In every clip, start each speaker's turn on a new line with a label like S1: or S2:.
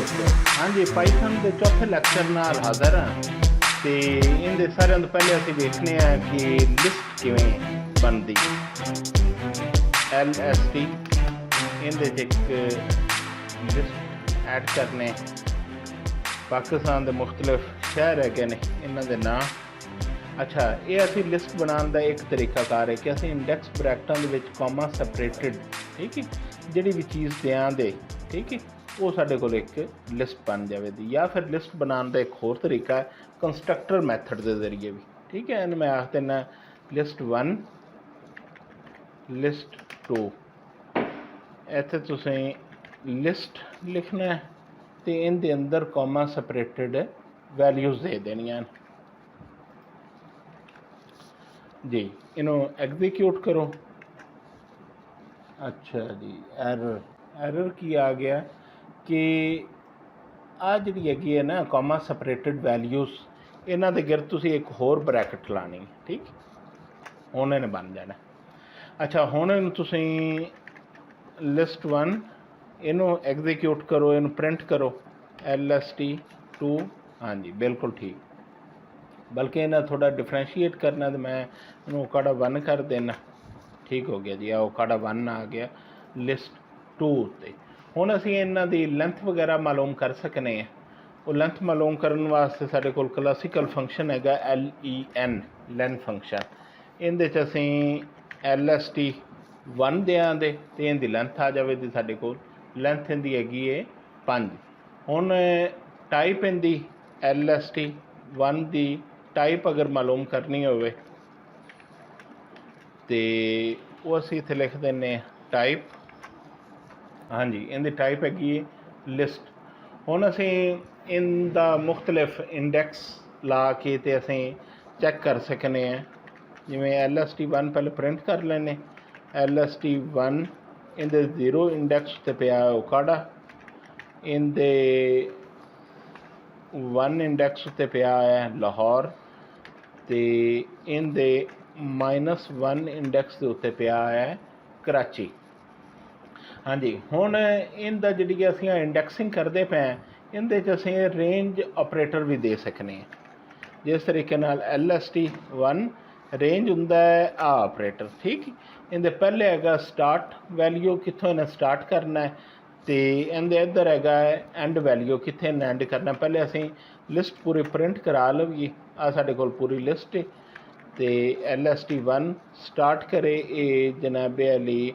S1: दोस्तों, हाँ जी, पाइथन के चौथे लैक्चर नाल हाज़र हाँ। तो इनके सारे तो पहले असीं देखने हैं कि लिस्ट किवें बनती। LST इहदे एक लिस्ट ऐड करने। पाकिस्तान के मुख्तलिफ शहर है ने, इन्हां दे नाम। अच्छा, ये असीं लिस्ट बनाने का एक तरीकाकार है कि असीं इंडैक्स ब्रैकटां दे विच कॉमा सैपरेटिड, ठीक है, जिहड़ी भी चीज़ देंगे, ठीक है, वो साडे कोल एक लिस्ट बन जाएगी। या फिर लिस्ट बनाने का एक होर तरीका है कंस्ट्रक्टर मैथड के जरिए भी, ठीक है। इन्हें मैं आख देना लिस्ट 1 लिस्ट 2। इत्थे तुसीं लिस्ट लिखना है तो इनके अंदर कॉमा सैपरेटिड वैल्यूज़ दे देनियां जी। इनू एग्जीक्यूट करो। अच्छा जी, एरर की आ गया कि आ जी है ना कॉमा सैपरेटिड वैल्यूज़, इन्हां दे गिरद तुसीं एक होर ब्रैकेट लानी, ठीक, हुण इन्हें बन जाना। अच्छा, हुण इनू तुसीं लिस्ट 1 इनू एग्जीक्यूट करो, इनू प्रिंट करो LST 2। हाँ जी, बिल्कुल ठीक। बल्कि इन्हें थोड़ा डिफ्रेंशिएट करना तो मैं इनू ओकाड़ा 1 कर देना। ठीक हो गया जी, आ ओकाड़ा 1 आ गया लिस्ट 2 उत्ते। हुण असीं इन्हां दी लेंथ वगैरह मालूम कर सकने हैं। वो लेंथ मालूम करने वास्ते साडे कोल क्लासिकल फंक्शन हैगा LEN, लेन फंक्शन। इहदे च असीं LST 1 देंगे तो इनकी लेंथ आ जाएगी साडे कोल। लेंथ इनकी हैगी है 5। हुण टाइप इनकी LST 1 की टाइप अगर मालूम करनी होवे तो वो असीं इत्थे लिख देने टाइप। हाँ जी, इनकी टाइप हैगी लिस्ट। हुण असीं इनका मुख्तलिफ इंडैक्स ला के ते असीं चैक कर सकने हैं। जिवें LST 1 पहले प्रिंट कर लेने। LST 1 इनके 0 इंडैक्स ते पिया ओकाड़ा, इनके 1 इंडैक्स उत्ते पिया है लाहौर, तो इनके -1 इंडैक्स के उत्ते पिया है कराची। हाँ जी, हुण इनका जिहड़ी असीं इंडैक्सिंग करते पे हैं, इहदे च असीं रेंज ऑपरेटर भी दे सकने हैं। जिस तरीके नाल LST 1 रेंज हुंदा है आ ऑपरेटर, ठीक। इनके पहले हैगा स्टार्ट वैल्यू, कित्थों इन्हें स्टार्ट करना है, तो इनके इधर हैगा एंड वैल्यू, कित्थे इन्हें एंड करना। पहले असीं लिस्ट पूरी प्रिंट करा लवीए। आ साडे कोल पूरी लिस्ट है। तो LST 1 स्टार्ट करे ए जनाबे अली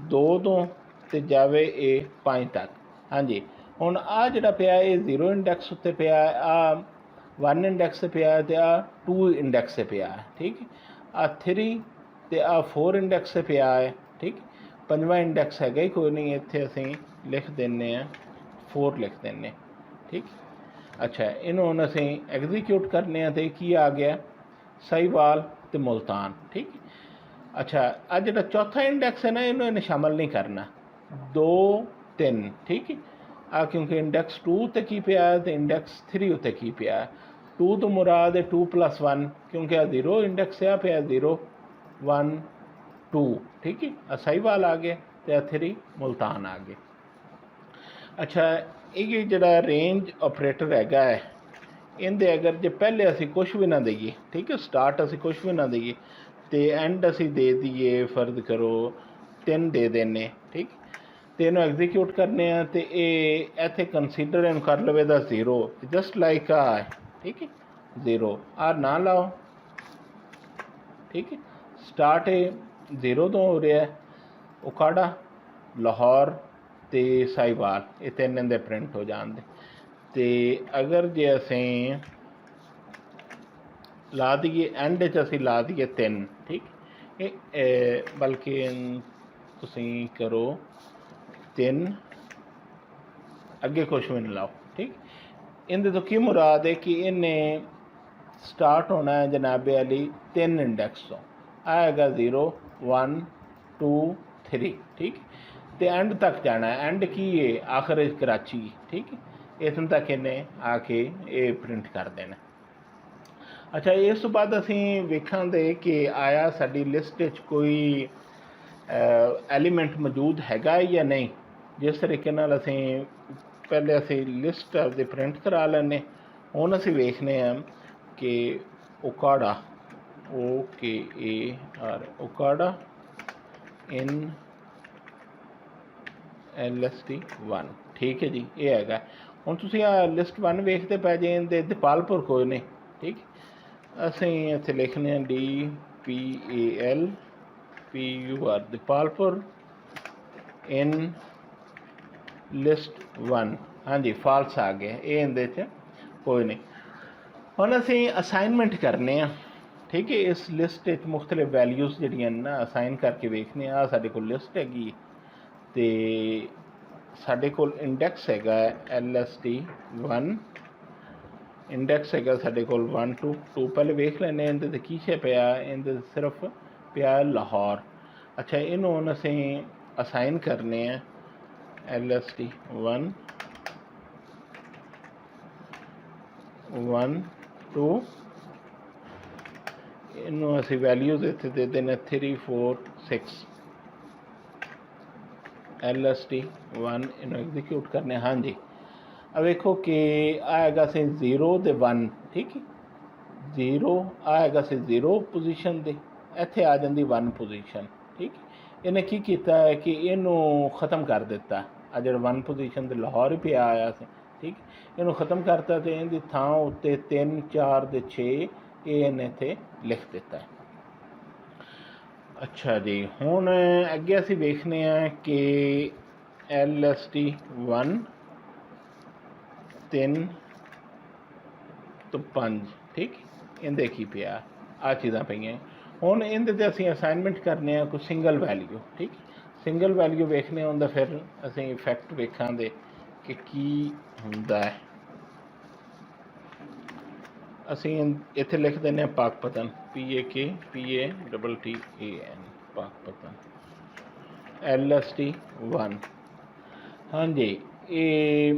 S1: 2 तो जावे ए 5 तक। हाँ जी, हुण आ जिहड़ा पिया ये 0 इंडैक्स उत्ते पिया, आ 1 इंडैक्स से पिया, तो आ 2 इंडैक्स से पिया है, ठीक। आ 3 तो आ 4 इंडैक्स से पिया है, ठीक। 5वां इंडैक्स हैगा ही कोई नहीं, इत्थे असीं लिख देने 4 लिख देने, ठीक। अच्छा, इन्हूं हुण असीं एग्जीक्यूट करने तो की आ गया साहिवाल तो मुल्तान, ठीक। अच्छा, आ जिहड़ा चौथा इंडैक्स है ना, इन्हें शामिल नहीं करना। 2 3, ठीक है। आ क्योंकि इंडैक्स 2 उत्ते की पिया है तो इंडैक्स 3 उत्ते की पिया है। 2 तो मुराद है 2 + 1, क्योंकि आ 0 इंडैक्स आ पिया 0 1 2, ठीक है। आ साहिवाल आ गए तो आ 3 मुल्तान आ गए। अच्छा, ये जिहड़ा रेंज ऑपरेटर हैगा है, इनके अगर जो पहले असी कुछ भी ना दईए, ठीक है, स्टार्ट असी कुछ भी ना दईए तो एंड असी दे दीए, फर्ज करो 3 दे देने, ठीक। तो इन्हूं एग्जीक्यूट करने तो ये इत्थे कंसीडर इन कर लवे दा 0, जस्ट लाइक आ है, ठीक है, 0 आ ना लाओ, ठीक है। स्टार्ट है 0 तो हो रहा है, उकाड़ा लाहौर तो साहिवाल, ये 3 इनके प्रिंट हो जाते। तो अगर जे असीं ला दिए एंड च असीं ला दिए 3, ठीक। बल्कि तुसीं करो 3 अगे कुछ भी नहीं लाओ, ठीक। इनके तो की मुराद है कि इन्हें स्टार्ट होना है जनाबे अली 3 इंडैक्स तो आएगा 0 1 2 3, ठीक। तो एंड तक जाना है। एंड की है आखिर कराची, ठीक है। इतने तक इन्हें आके ये प्रिंट कर देना। अच्छा, इस तो बाद असीं वेखांगे कि आया साडी लिस्ट कोई एलीमेंट मौजूद हैगा या नहीं। जिस तरीके नाल असीं पहले असी लिस्ट आपदी प्रिंट करा लैने। हुण असी वेखने कि ओकाडा OKAR ओकाडा इन LST1 ठीक है जी, ये हैगा। हुण तुसीं आ लिस्ट 1 वेखते पै जे इहदे दीपालपुर कोई नहीं ठीक। असीं इत्थे लिखने DPALPUR दीपालपुर इन लिस्ट 1। हाँ जी फाल्स आ गया, ये इहदे च कोई नहीं। हुण असीं असाइनमेंट करने ठीक है। इस लिस्ट मुख्तलिफ वैल्यूज़ जिहड़ियां ना असाइन करके वेखने। आ साडे कोल लिस्ट हैगी ते साडे कोल इंडैक्स हैगा LST1, इंडैक्स हैगा साडे कोल 1 to 2। पहले वेख लैने इहदे ते की शे पिया, इहदे सिर्फ पिया लाहौर। अच्छा इहनूं हुण असीं असाइन करने LST1 1 2। इनू असी वैल्यूज़ इत्थे दे देने 3 4 6। LST1 इनू एग्जीक्यूट करने। हाँ जी अब वेखो कि आएगा से 0 ते 1 ठीक है। 0 आएगा से 0 पोजीशन दे, इत्थे आ जाती 1 पोजीशन ठीक है। इन्हें की किया है कि इनू ख़त्म कर दिता। आ जो 1 पोजीशन ते लाहौर ही पिया आया से ठीक। इनू ख़त्म करता तो इनकी थां उत्ते 3 4 ते 6 ये इन्हें इत्थे लिख दिता है। अच्छा जी हुण अगे असीं वेखने कि LST1 3 तो 5 ठीक। इहदे की पिया आ चीज़ां पईयां। हुण इहदे ते असीं असाइनमेंट करने कोई सिंगल वैल्यू ठीक। सिंगल वैल्यू वेखने हुंदा फिर असीं इफैक्ट वेखांगे कि की हुंदा है। असीं इत्थे लिख देने पाकपतन PAKPATTAN पाकपतन LST1। हाँ जी ये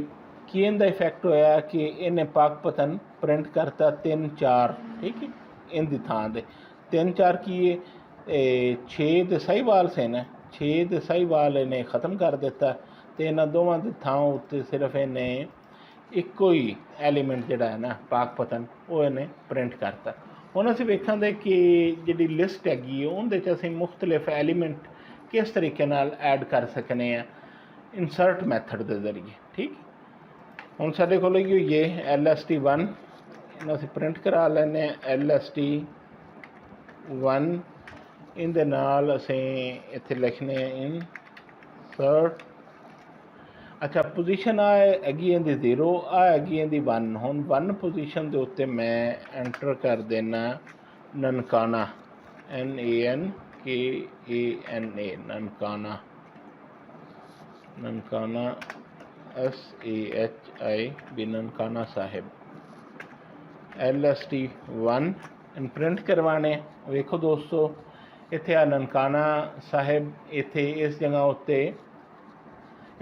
S1: की इनका इफैक्ट होया कि इन्हें पाकपतन प्रिंट करता 3 4 ठीक है। इनकी थां दे 3 4 की 6 तो सहीवाल से ने 6 तो सहीवाल इन्हें ख़त्म कर दिता तो इन्होंने दोवां की थां उत्ते सिर्फ इन्हें इको ही एलीमेंट जोड़ा है ना पाकपतन वो इन्हें प्रिंट करता। हुण असीं वेखांगे कि जिहड़ी लिस्ट हैगी उहदे च असीं मुख्तलिफ एलीमेंट किस तरीके नाल ऐड कर सकने हैं इंसर्ट मैथड के जरिए ठीक। हुण साडे कोल ये LST1 इन्हूं असीं प्रिंट करा लैने LST1 इहदे नाल असीं इत्थे लिखने इंसर्ट। अच्छा पोजीशन हैगी इहदी 0 हैगी इहदी 1। हुण 1 पोजीशन के उत्ते मैं एंटर कर देना Nankana NANKANA Nankana Nankana SAHIB Nankana Sahib LST1 in print करवाने। वेखो दोस्तों इत्थे आ ननकाना साहिब इत्थे इस जगह उत्ते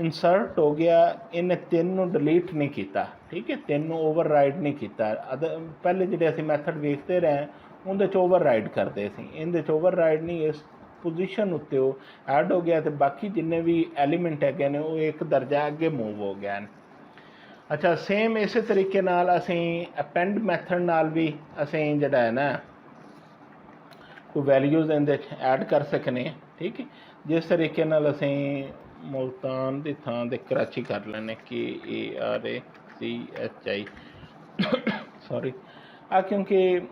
S1: इंसर्ट हो गया। इन्हें 3 डिलीट नहीं किया ठीक है। 3 ओवरराइड नहीं किया। पहले जो असीं मैथड वेखते रहे उहदे ओवरराइड करते सी, इहदे ओवरराइड नहीं इस पोजीशन उत्ते ऐड हो गया तो बाकी जिन्ने भी एलीमेंट है ने वो एक दर्जा अगे मूव हो गए हैं। अच्छा सेम इस तरीके नाल असीं अपेंड मैथड नाल भी असीं जिहड़ा है ना कोई वैल्यूज़ इहदे ऐड कर सकने ठीक है। जिस तरीके नाल असीं मुल्तान की थां दे कराची कर लैने KARACHI सॉरी आ क्योंकि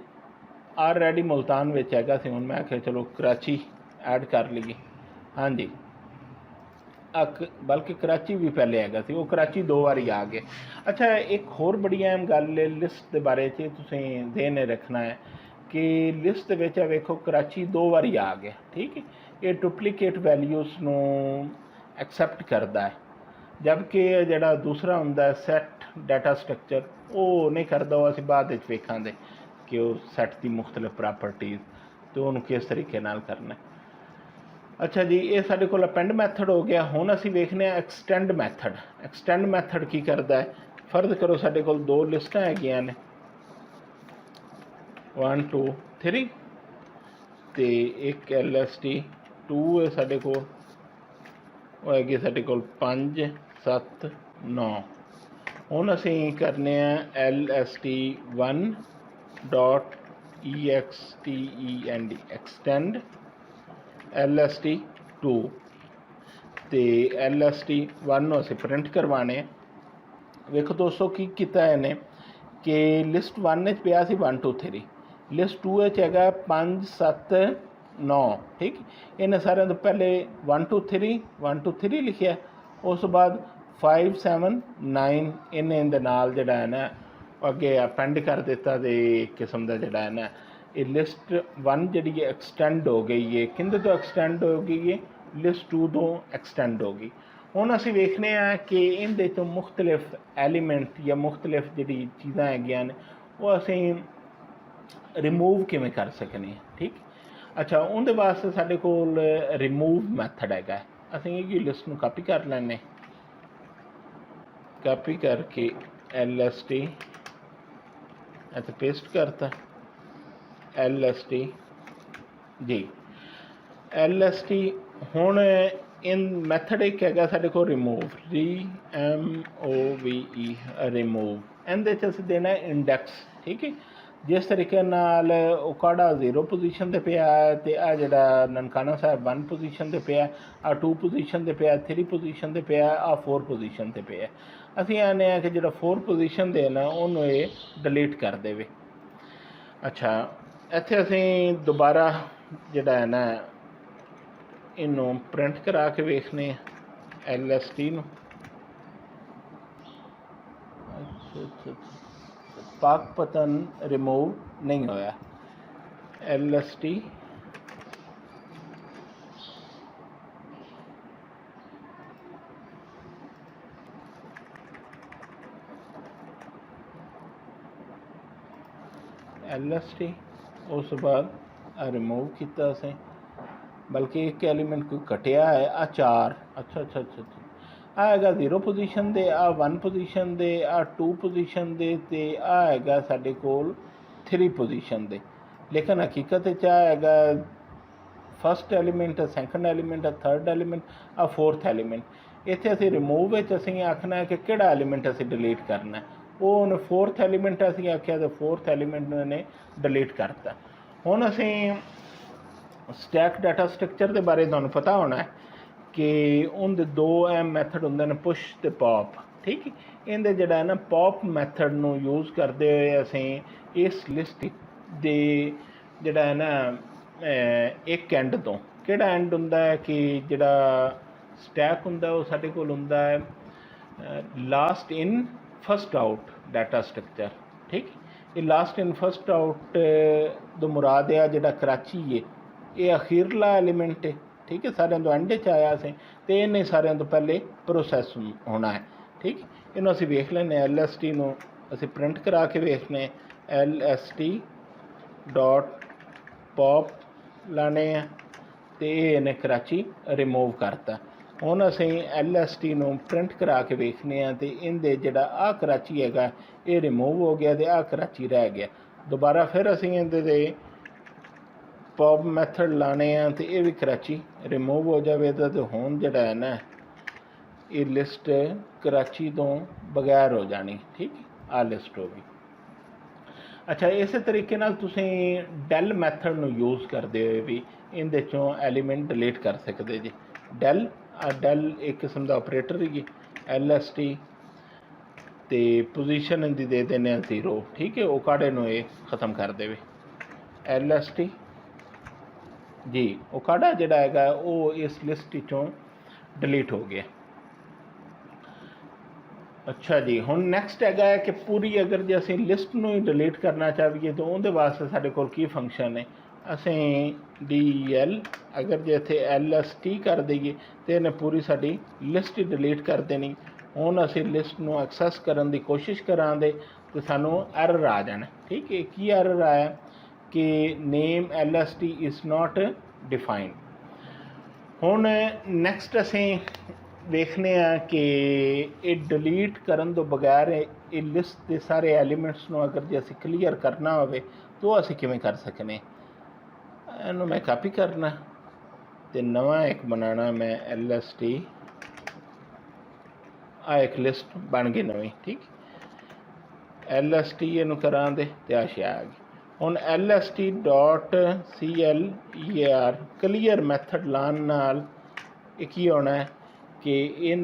S1: ऑलरेडी मुल्तान विच हैगा सी। हुण मैं आखिया चलो कराची ऐड कर लीए। हाँ जी बल्कि कराची भी पहले हैगा सी, वो कराची 2 बारी आ गए। अच्छा एक होर बड़ी अहम गल लिस्ट के बारे तुसीं ध्यान रखना है कि लिस्ट विच वेखो कराची 2 बारी आ गया ठीक है। ये डुप्लीकेट वैल्यूज़ नूं एक्सैप्ट करता है, जबकि जिहड़ा दूसरा हुंदा है सैट डाटा स्ट्रक्चर वो नहीं करता। वो असीं बाद विच वेखांगे कि वो सैट की मुख्तलिफ प्रॉपर्टीज़ तो उन्होंने किस तरीके नाल करना है। अच्छा जी ये साडे कोल अपेंड मैथड हो गया। हुण असीं वेखने एक्सटेंड मैथड। एक्सटेंड मैथड की करता है, फर्ज करो साडे कोल 2 लिस्टां हैगियां ने 1 2 3 तो एक LST2 है साडे कोल, वो हैगी साडे कोल 5 7 9 ਹੁਣ ਅਸੀਂ ਕਰਨੇ ਆ lst1 dot extend extend lst2 ਤੇ lst1 ਨੂੰ ਅਸੀਂ ਪ੍ਰਿੰਟ ਕਰਵਾਣੇ। ਵੇਖੋ ਦੋਸਤੋ ਕੀ ਕੀਤਾ ਇਹਨੇ कि लिस्ट 1 पिया सी 1 2 3, लिस्ट 2 हैगा 5 7 9। ठीक, इन्हें सारे तो पहले 1 2 3 लिखिया, उस बाद 5 7 9 इन्हें नाल जिहड़ा है ना अगे अपेंड कर दिता। तो किस्म का जिहड़ा है ना ये लिस्ट 1 जी एक्सटेंड हो गई है, किंदे तो एक्सटेंड हो गई है, लिस्ट 2 तो एक्सटेंड हो गई। ਹੁਣ ਅਸੀਂ ਵੇਖਦੇ ਹਾਂ ਕਿ ਇਹਦੇ ਤੋਂ ਮੁਖਤਲਿਫ ਐਲੀਮੈਂਟ ਜਾਂ ਮੁਖਤਲਿਫ ਜਿਹੜੀ ਚੀਜ਼ਾਂ ਹੈਗੀਆਂ ਨੇ ਉਹ ਅਸੀਂ ਰਿਮੂਵ ਕਿਵੇਂ ਕਰ ਸਕਨੇ ਹਾਂ। ਠੀਕ, ਅੱਛਾ, ਉਹਦੇ ਵਾਸਤੇ ਸਾਡੇ ਕੋਲ ਰਿਮੂਵ ਮੈਥਡ ਹੈਗਾ। ਅਸੀਂ ਇਹ ਲਿਸਟ ਨੂੰ ਕਾਪੀ ਕਰ ਲੈਂਦੇ, ਕਾਪੀ ਕਰਕੇ lst ਇੱਥੇ ਪੇਸਟ ਕਰਤਾ, lst ਜੀ lst। ਹੁਣ इन मैथड एक है साढ़े को रिमूव, रिमूव इहदे असीं देना इंडैक्स। ठीक है, जिस तरीके नाल ओकाड़ा 0 पोजीशन ते पिया ते आ जिहड़ा ननकाना साहिब 1 पोजीशन ते पिया, आ 2 पोजीशन ते पिया, 3 पोजीशन ते पिया, आ 4 पोजीशन ते पिया। असीं आने कि जिहड़ा 4 पोजीशन दे ना उहनूं ये डिलीट कर देवे। अच्छा, इत्थे असीं दोबारा जिहड़ा है ना इनू प्रिंट करा के वेखने lst नू। पाक पतन रिमूव नहीं होया, lst उस बाद रिमूव किया असें, बल्कि एक एलीमेंट कोई कटिया है आ 4। अच्छा अच्छा अच्छा अच्छा, आएगा 0 पोजीशन दे, आ 1 पोजीशन दे, आ 2 पोजीशन दे, ते आएगा साढ़े कोल 3 पोजीशन दे। लेकिन हकीकत आएगा first element, second element, third element, आ 4th एलीमेंट। इत्थे असीं रिमूव असीं आखना है कि किहड़ा एलीमेंट असीं डिलीट करना है। वो उन्हें 4th एलीमेंट असीं आख्या तो 4th एलीमेंट ने डिलीट करता। हुण असीं स्टैक डाटा स्ट्रक्चर के बारे तुहानूं पता होना है कि उनके 2 अहम मैथड होंदे ने, पुश ते पॉप। ठीक, इहदे जिहड़ा है ना पॉप मैथड नूं यूज़ करते हुए असीं इस लिस्ट दे जिहड़ा है ना एक एंड तो किहड़ा एंड हुंदा है कि जिहड़ा स्टैक हुंदा वो साडे कोल हुंदा है last in first out data structure. ठीक, ये लास्ट इन फस्ट आउट तो मुराद है जिहड़ा कराची है ये अखीरला एलीमेंट है। ठीक है, सारे तो एंड च आया से तो इन्हें सारे तो पहले प्रोसैस होना है। ठीक, इन्हों असीं वेख लैने lst नूं असीं प्रिंट करा के वेखने lst डॉट पॉप लाने तो ये इन्हें कराची रिमूव करता। हुण असीं lst नूं प्रिंट करा के वेखने तो इनदे जिहड़ा आ कराची हैगा ये रिमूव हो गया तो आ कराची रह गया। दोबारा फिर असीं इहदे दे पॉप मैथड लाने तो ये भी कराची रिमूव हो जाएगा। तो हुण जिहड़ा है ना ये लिस्ट कराची तो बगैर हो जानी। ठीक, आ लिस्ट होगी। अच्छा, इस तरीके नाल तुसीं डेल मैथड नूं यूज़ करते हुए भी इहदे चों एलीमेंट डिलीट कर सकते जी। डेल एक किस्म का ऑपरेटर ही lst ते पोजीशन इहदी दे देने 0। ठीक है, ओकाड़े नूं ये ख़त्म कर देवे lst जी। ओकाड़ा जिहड़ा हैगा वो इस लिस्ट चों डिलीट हो गया। अच्छा जी, हुण नैक्सट हैगा कि पूरी अगर जे असीं लिस्ट नूं ही डिलीट करना चाहिए तो उहदे वास्ते साडे कोल की फंक्शन है। असीं del अगर जे इत्थे lst कर दईए तो इहने पूरी साडी लिस्ट ही डिलीट कर देनी। हुण असीं लिस्ट नूं एक्सैस करन दी कोशिश करांगे तो सानूं एरर आ जाना। ठीक है, की एरर आया कि name lst is not defined. हुण नैक्सट असीं देखने कि ये डिलीट करन तो बगैर ये लिस्ट के सारे एलीमेंट्स नूं अगर जे असीं क्लीयर करना होवे तो असीं किवें कर सकने। इहनूं मैं कापी करना तो नवा एक बनाना मैं lst आ एक लिस्ट बन गई नवी। ठीक, LST ਇਹਨੂੰ ਕਰਾਂਗੇ ਤੇ ਆ ਸ਼ੈ ਆ ਗਈ। ਹੁਣ LST dot CLEAR clear method ਲਾਉਣ ਨਾਲ ਇਹ ਕੀ ਹੋਣਾ ਹੈ कि ये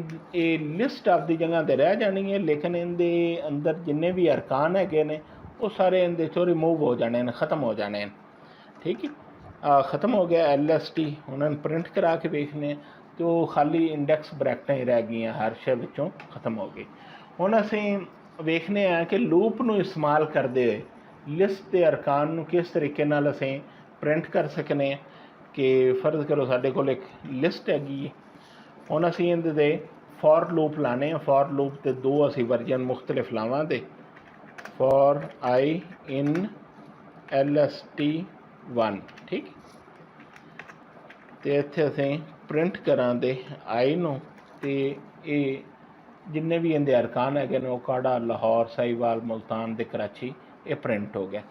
S1: लिस्ट आपकी जगह पर रह जानी है, लेकिन इनके अंदर जिन्ने भी अरकान है ने वो सारे इनके चो रिमूव हो जाने हैं, ख़त्म हो जाने हैं। ठीक है, ख़त्म हो गया LST। उन्होंने प्रिंट करा के देखने तो खाली इंडैक्स ब्रैकटें ही रह गई, हर शे विचों ख़त्म हो गई। हुण असीं वेखने हैं कि लूप नूं इस्तेमाल करते हुए लिस्ट के अरकान नूं किस तरीके नाल असीं प्रिंट कर सकने कि फर्ज करो साडे कोल एक लिस्ट हैगी है। ਹੁਣ ਅਸੀਂ ਇਹਦੇ ਦੇ फॉर लूप लाने हैं। फॉर लूप के दो असी वर्जन मुख्तलिफ लावांगे, फॉर आई इन LST1। ठीक, तो इत्थे असीं प्रिंट करांगे आई नूं ते ये जिन्ने भी इनके अरकान है वो काड़ा, लाहौर, साहिवाल, मुल्तान ते कराची, ये प्रिंट हो गया।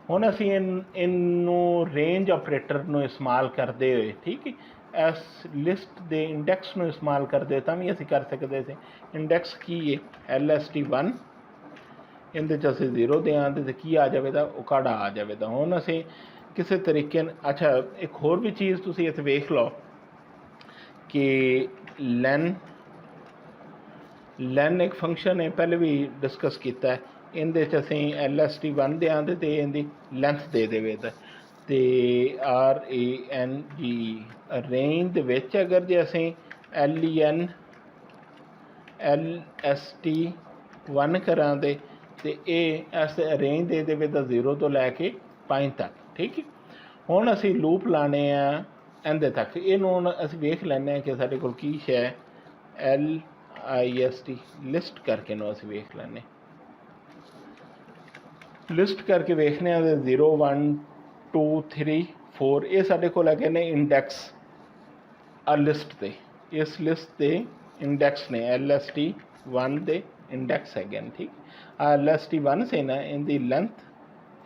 S1: हुण असीं इनू रेंज ऑपरेटर नूं इस्तेमाल करते हुए, ठीक है, इस लिस्ट के इंडैक्स में इस्तेमाल करते तो भी असी कर सकते थे। इंडैक्स की है LST1, इहदे च असीं 0 देंगे तो की आ जाएगा, वो काड़ा आ जाएगा। हुण असीं किसी तरीके, अच्छा एक होर भी चीज़ तुसीं इत्थे वेख लो कि लैन एक फंक्शन है, पहले भी डिस्कस किया है। इहदे च असीं LST1 देंगे तो इहदी लेंथ दे देवे तो RANG रेंज के अगर जो असीं LEN LST1 करांगे तो ये इस रेंज दे देवे तो 0 तो लैके 5 तक। ठीक है, हुण असीं लूप लाने इहदे तक। इहनूं हुण असीं वेख लैंदे कि साडे कोल की शै LIST लिस्ट करके नूं असीं वेख लैंदे। लिस्ट करके वेखने 0 1 2 3 4 ये साडे कोल हैगे ने इंडैक्स आ लिस्ट दे। इस लिस्ट के इंडैक्स ने LST1 के इंडैक्स है। ठीक, LST1 से ना इनकी लेंथ,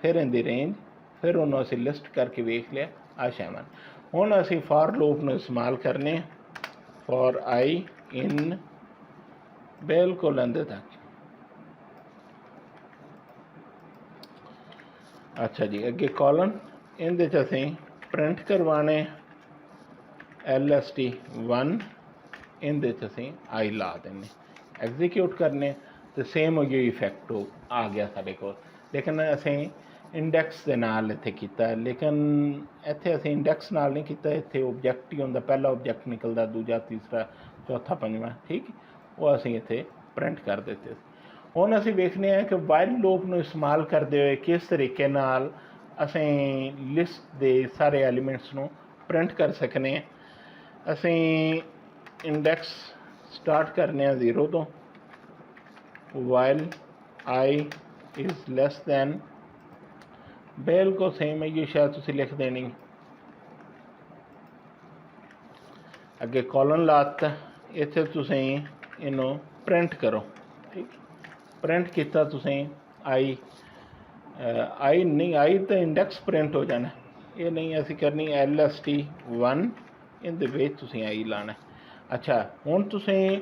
S1: फिर इनकी रेंज, फिर उन्होंने असीं लिस्ट करके वेख लिया आ शैवन। हुण असीं फॉर लूप नूं इस्तेमाल करने, फॉर आई इन बिल्कुल इहदे तक। अच्छा जी, अगे कॉलन, इहदे च असीं प्रिंट करवाने LST1, इहदे च असीं आई ला देने, एग्जीक्यूट करने तो सेम हो इफेक्ट आ गया साडे कोल। लेकिन असीं इंडैक्स के नाल इत्थे कीता, लेकिन इत्थे असीं इंडैक्स नाल नहीं कीता। इत्थे ऑब्जैक्ट ही हुंदा, पहला ऑब्जैक्ट निकलदा, दूजा, तीसरा, चौथा, पंजवां। ठीक, वो असीं इत्थे प्रिंट कर देते। हुण असीं वेखने हैं कि वाइल लूप नूं इस्तेमाल करते हुए किस तरीके नाल असीं लिस्ट के सारे एलीमेंट्स नूं प्रिंट कर सकने। असीं इंडैक्स स्टार्ट करने 0 तो, while I is less than, बिल्कुल सेम है, ये शायद तुसीं लिख देनी। अगे कॉलन लाता, इत्थे तुसीं इनू प्रिंट करो। ठीक, प्रिंट किया तुसीं आई नहीं, आई तो इंडैक्स प्रिंट हो जाना, ये नहीं असी करनी LST1, इहदे विच तुसीं आई लाना। अच्छा, हुण तुसीं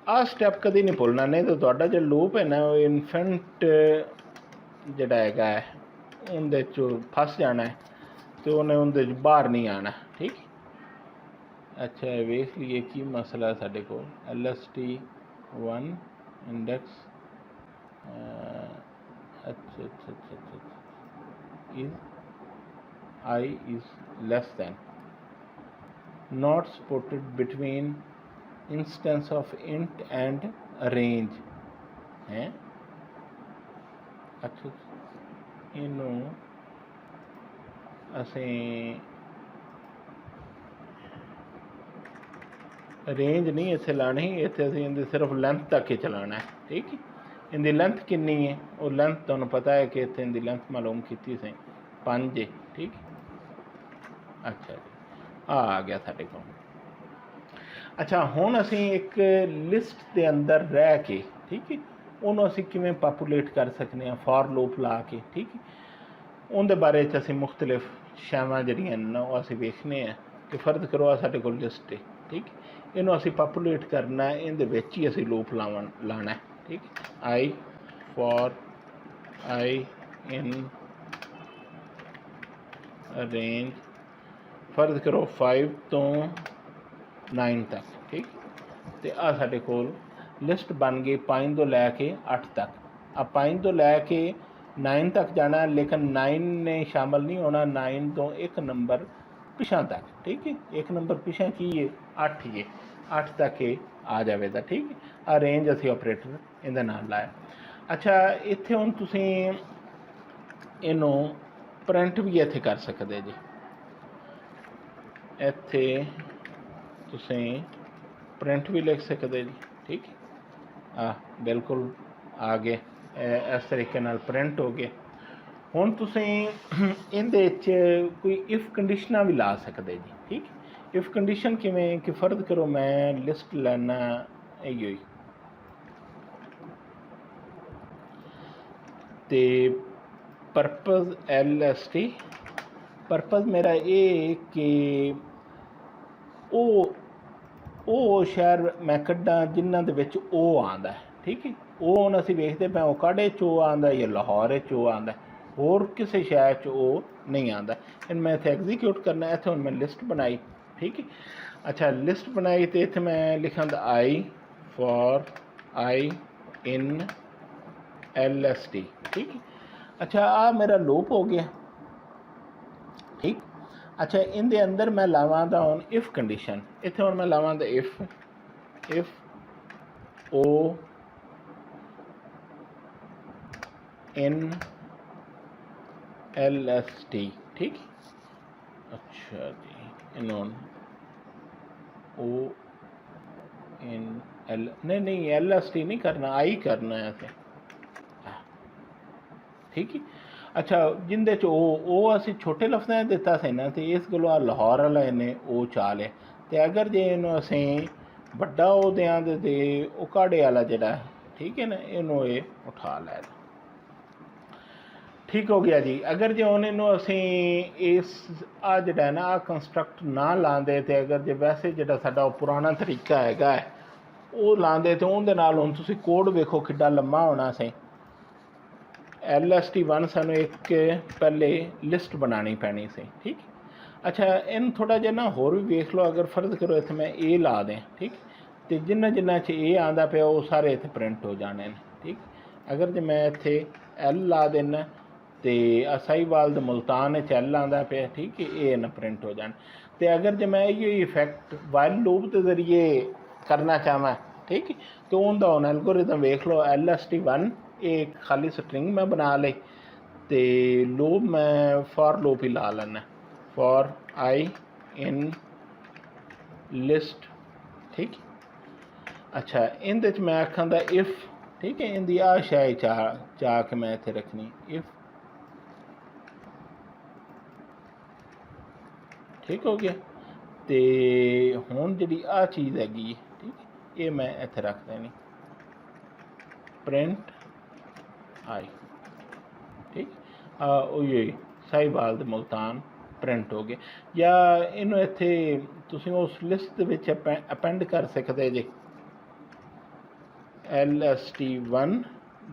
S1: आ स्टैप कभी नहीं भुलना, नहीं तो तुहाडा जो लूप है ना वो इन्फेंट जिहड़ा हैगा उहदे चों फस जाना है, तो उन्हें उहदे बाहर नहीं आना। ठीक, अच्छा वेख लीए की मसला है साडे कोल। LST1 इंडैक्स, अच्छा अच्छा अच्छा अच्छा, is I is less than, not supported between instance of int and range है। अच्छा, इनू असें रेंज नहीं इत्थे लानी, इत्थे असीं इहदी सिर्फ लेंथ तक ही चलाना है। ठीक है, इनकी लेंथ कितनी है, और लेंथ तुहानूं पता है कि इत्थे इनकी लेंथ मालूम की सी 5 है। ठीक, अच्छा जी, आ गया साडे कोल। अच्छा, हुण असीं एक लिस्ट के अंदर रह के, ठीक है, उन्होंने असीं किवें पापूलेट कर सकते हैं फॉर लूप ला के। ठीक है, उनके बारे च असीं मुख्तलिफ शैवां जिहड़ियां न वो असीं वेखने हैं कि फर्ज करो आ साडे कोल लिस्ट है। ठीक, इनू असीं पापूलेट करना है, इहदे विच ही असीं लूप लाना है। ठीक, I for I in range फर्ज करो 5 तो 9 तक। ठीक, तो आ साडे कोल लिस्ट बन गई 5 तो लैके 8 तक। अब 5 तो लैके 9 तक जाना, लेकिन 9 ने शामिल नहीं होना, 9 तो एक नंबर पिछा तक। ठीक है, एक नंबर पिछा की है 8 है, 8 तक ये आ जाएगा। ठीक है, आ रेंज असी ऑपरेटर इहदे नाल लाया। अच्छा, इत्थे हुण तुसीं इनू प्रिंट भी इत्थे कर सकते जी। इत्थे तुसीं प्रिंट भी लिख सकते जी। ठीक है, बिल्कुल आ गए, इस तरीके नाल प्रिंट हो गए। हुण तुसीं इहदे च कोई इफ कंडीशनां भी ला सकते जी। ठीक, इफ कंडीशन किवें कि फर्ज करो मैं लिस्ट लैना इहो ही, ते परपज़ LST परपज़ मेरा ये कि ਉਹ ਸ਼ਹਿਰ मैं कड्डां जिन्हां दे विच ओ आंदा है। ठीक है, ਉਹ ਹੁਣ ਅਸੀਂ ਵੇਖਦੇ ਪਏ ਓਕਾਡੇ 'ਚ ਉਹ ਆਂਦਾ ਜਾਂ ਲਾਹੌਰ 'ਚ ਉਹ ਆਂਦਾ, ਹੋਰ ਕਿਸੇ ਸ਼ਹਿਰ 'ਚ ਉਹ नहीं आंदा। फिर मैं इत्थे एग्जीक्यूट करना, इत्थे हुण मैं लिस्ट बनाई। ठीक है, अच्छा लिस्ट बनाई तो इत्थे मैं लिखां I for I in LST। ठीक है, अच्छा आ मेरा लूप हो गया। ठीक, अच्छा इनके अंदर मैं लावां दा हुण इफ कंडीशन, इत्थे हुण मैं लावां दा इफ ओ इन LST। ठीक, अच्छा जी, इन ओ इन एल नहीं LST नहीं करना, आई करना है इत्थे। ठीक है, अच्छा जिंदे च ओ असी छोटे लफ्ज़ां दिता सी ना, तो इस गलों आ लाहौर वाला इन्हें ओ चा लिया। तो अगर जे इनू असी वड्डा ओ दें तो उकाड़े वाला जिहड़ा, ठीक है ना, इनू ये उठा लै। ठीक हो गया जी। अगर जो हुण इनू असी इस आ जिहड़ा ना आ कंस्ट्रक्ट ना लांदे, तो अगर जो वैसे जिहड़ा साडा पुराना तरीका हैगा है वो लांदे, तो उहदे नाल हुण तुसीं कोड वेखो किड्डा लम्मा होना सी। LST1 सानू एक पहले लिस्ट बनानी पैनी सी। ठीक, अच्छा इन थोड़ा जिहा ना होर भी वेख लो, अगर फर्ज करो इत्थे मैं ए ला दें। ठीक, तो जिन्ना जिन्ना च ए आंदा पिया वो सारे इत्थे प्रिंट हो जाने। ठीक, अगर जो मैं इत्थे L ला देना तो साहिवाल दे मुल्तान च L आंदा पिया। ठीक है, ये ना प्रिंट हो जान। तो अगर जो मैं इहो इफेक्ट वाइल लूप के जरिए करना चाहवां, ठीक, तो उनका हुण एल्गोरिदम वेख लो। LST1 एक खाली स्ट्रिंग मैं बना ली, तो लूप मैं फॉर लूप ही ला लेना, फॉर आई इन लिस्ट। ठीक, अच्छा इहदे च मैं आखां दा इफ। ठीक है, इनकी आ शै चा के मैं इत्थे रखनी इफ। ठीक हो गया, तो हुण जिहड़ी आ चीज़ हैगी, ठीक, ये मैं इत्थे रख देनी प्रिंट आई। ठीक, उही साहिवाल दे मुल्तान प्रिंट हो गए। या इनू इत्थे तुसीं उस लिस्ट दे विच अपेंड कर सकते जे LST1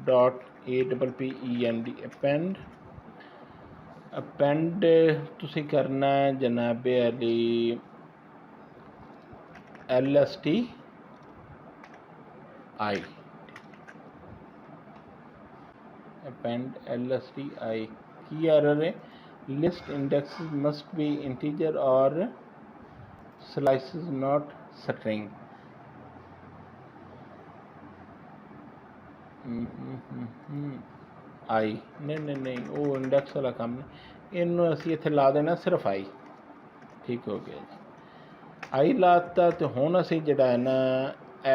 S1: डॉट APPEND अपेंड तुसीं करना जनाबे Ali LST I. append LST I की एरर है, list index must be integer और स्लाइसेस नॉट स्ट्रिंग। आई नहीं वो इंडेक्स वाला काम नहीं, इनू असी इत्थे ला देना सिर्फ आई। ठीक हो गया जी, आई लाता। तो हुण असी जिहड़ा है ना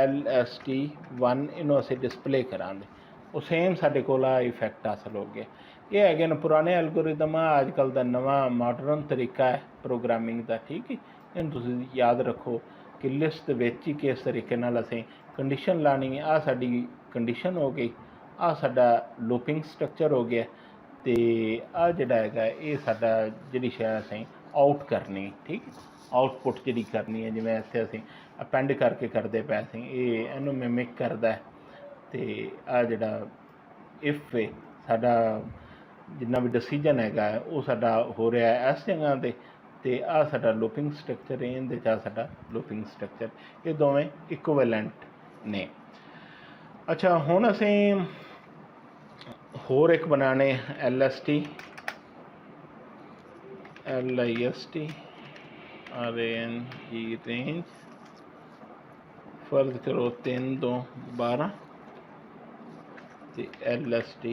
S1: LST1 इनू असी डिस्पले करांगे, वो सेम साडे कोल आ इफेक्ट हासिल हो गया। ये है पुराने एल्गोरिदम, अजकल का नवा मॉडर्न तरीका है प्रोग्रामिंग का। ठीक है, इन तुसीं याद रखो कि लिस्ट विच ही किस तरीके नाल असीं कंडीशन लानी है। आ साडी कंडीशन हो गई, आ साडा लूपिंग स्ट्रक्चर हो गया, तो आ जिहड़ा हैगा ये साडा जिहड़ी शै असीं आउट करनी। ठीक, आउटपुट जिहड़ी करनी है, जिवें इत्थे असीं अपेंड करके करदे पए सी, ये इहनूं मिमिक करदा है। तो आ जिहड़ा इफ है साडा जिन्ना भी डिसीजन हैगा वो साडा हो रहा है इस जगह ते ते आ साडा लूपिंग स्ट्रक्चर है, इहदे च साडा लूपिंग स्ट्रक्चर, ये दोवें इक्विवेलेंट ने। अच्छा हुण असीं होर एक बनाने LST LIST रेंज फर्ज करो 3 2 12 ते LST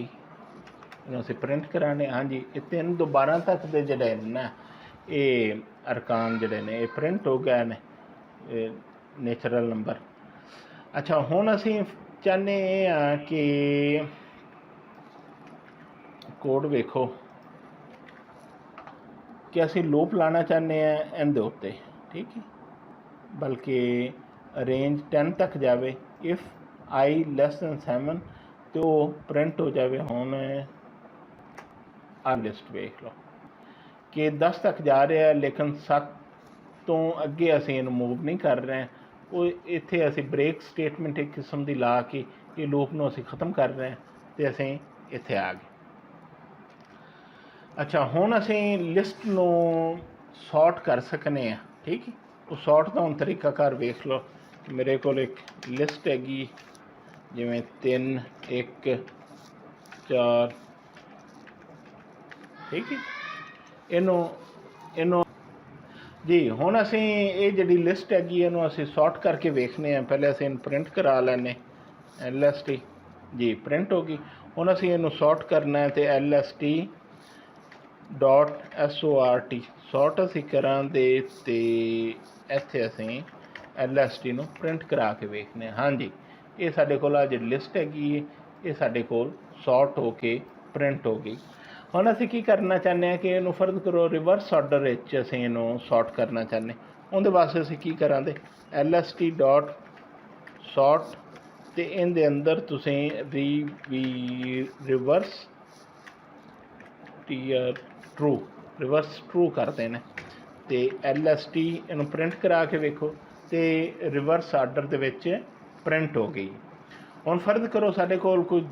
S1: इन्हूं असीं प्रिंट कराने। हाँ जी, ये 3 2 12 तक दे जिहड़े ना ये अरकान जिहड़े ने ये प्रिंट हो गए ने नेचुरल नंबर। अच्छा हुण असीं चाहते हैं कि कोड वेखो कि असीं लूप लाना चाहते हैं इनदे उत्ते, ठीक है, बल्कि रेंज 10 तक जाए। इफ़ I less than 7 तो प्रिंट हो जाए। हुण आ लिस्ट वेख लो कि 10 तक जा रहा है, लेकिन 7 तो अगे असीं इहनूं मूव नहीं कर रहे हैं। वो इत्थे असीं ब्रेक स्टेटमेंट एक किस्म की ला के ये लूप नूं असीं खत्म कर रहे हैं तो असीं इत्थे आ गए। अच्छा हुण असीं लिस्ट नूं सॉर्ट कर सकने हैं, ठीक है। वो सॉर्ट का हुण तरीकाकार वेख लो। मेरे को एक लिस्ट हैगी जिवें 3 1 4, ठीक है। इनू जी हुण असीं ये जिहड़ी लिस्ट हैगी इहनूं असीं सॉर्ट करके वेखने हैं। पहले असीं इहनूं प्रिंट करा लैने LST जी प्रिंट हो गई। हुण असीं इहनूं सॉर्ट करना है तो LST डॉट SORT सॉर्ट असीं करांगे ते इत्थे असीं LST नूं प्रिंट करा के वेखने। हाँ जी, ये साडे कोल आ जिहड़ी लिस्ट हैगी ये साडे कोल सॉर्ट हो के प्रिंट हो गई। हुण असीं की करना चाहते हैं कि इहनूं फर्ज करो रिवर्स ऑर्डर विच असीं इहनूं सॉर्ट करना चाहते। उहदे वास्ते असीं की करांगे LST डॉट सॉर्ट ते इहदे अंदर तुसीं रिवर्स ट्रू कर देना ते LST इहनूं प्रिंट करा के वेखो तो रिवर्स आर्डर दे विच प्रिंट हो गई। हुण फर्ज करो साडे कोल कोई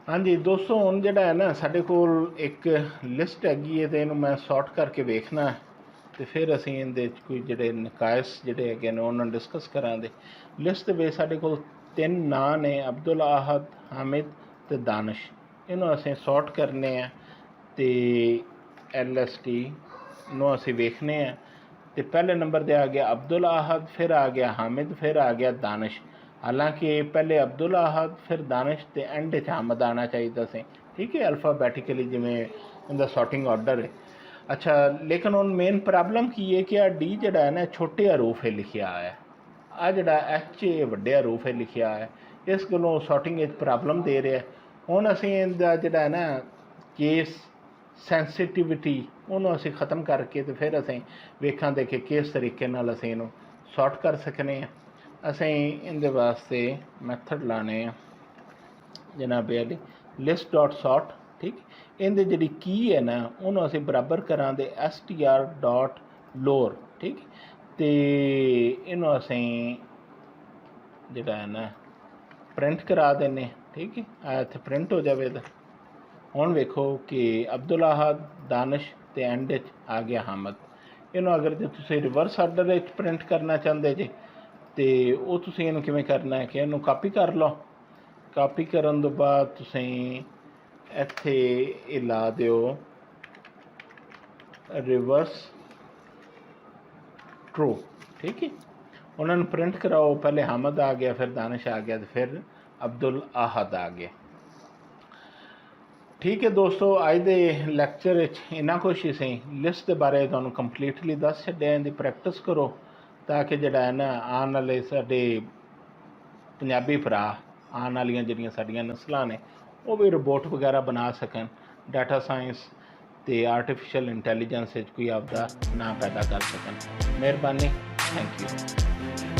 S1: हाँ जी दोस्तों हुण जिहड़ा है ना साडे कोल एक लिस्ट हैगी है तो इहनूं मैं सॉर्ट करके वेखना तो फिर असीं इहदे कोई जिहड़े नकायस जिहड़े हैगे ने उन्हां नूं डिस्कस करांगे। लिस्ट दे विच साडे कोल 3 नां ने अब्दुल अहद, हामिद ते दानिश। इहनूं असीं सॉर्ट करने हैं तो LST नूं असीं वेखने हैं तो पहले नंबर ते आ गया अब्दुल अहद, फिर आ गया हामिद, फिर आ गया दानिश। हालांकि पहले अब्दुल अहद फिर दानिश ते एंड च हामिद आना चाहिए सी, ठीक है, अल्फाबैटिकली जिवें इनका सॉर्टिंग ऑर्डर है। अच्छा लेकिन हुण मेन प्रॉब्लम की है कि D जिहड़ा है ना छोटे हरूफ है लिखिया है, आ जिहड़ा H वड्डे हरूफ है लिखिया है, इस गल्लों सॉर्टिंग प्रॉब्लम दे रहा है। हुण असीं इहदा जिहड़ा है ना केस सेंसिटिविटी उन्होंने असीं ख़त्म करके तो फिर असीं वेखांगे कि किस तरीके नाल असीं इहनूं सॉर्ट कर सकने हैं। असीं इहदे वास्ते मैथड लाने जनाब अली लिस्ट डॉट सॉर्ट, ठीक। इहदे जिहड़ी की है ना उन्होंने असीं बराबर करांगे STR डॉट लोअर, ठीक। तो इहनूं असीं जिहड़ा है ना प्रिंट करा देने, ठीक है। इत्थे प्रिंट हो जाएगा। हुण वेखो कि अब्दुल अहद, दानिश ते एंड आ गया हामिद। इन्हों अगर जो तुसीं रिवर्स आर्डर प्रिंट करना चाहते जे तो वो तुसीं इहनूं किवें करना है कि इहनूं कापी कर लो। कापी करन तो बाद तुसीं इत्थे ये ला दिओ रिवर्स ट्रू, ठीक है। उन्होंने प्रिंट कराओ, पहले हामिद आ गया, फिर दानिश आ गया, तो फिर अब्दुल अहद आ गया। ठीक है दोस्तों, अज दे लैक्चर इन्ना कुछ ही सही लिस्ट के बारे तुहानूं कंप्लीटली दस छड्डिया। इहदी प्रैक्टिस करो ताकि जिहड़ा है ना आने वाले साडे पंजाबी भरा आने वालियां जिहड़ियां साडीआं नस्लां ने वो भी रोबोट वगैरह बना सकन, डाटा साइंस ते आर्टिफिशियल इंटैलीजेंस कोई आपदा नाम पैदा कर सकन। मेहरबानी, थैंक यू।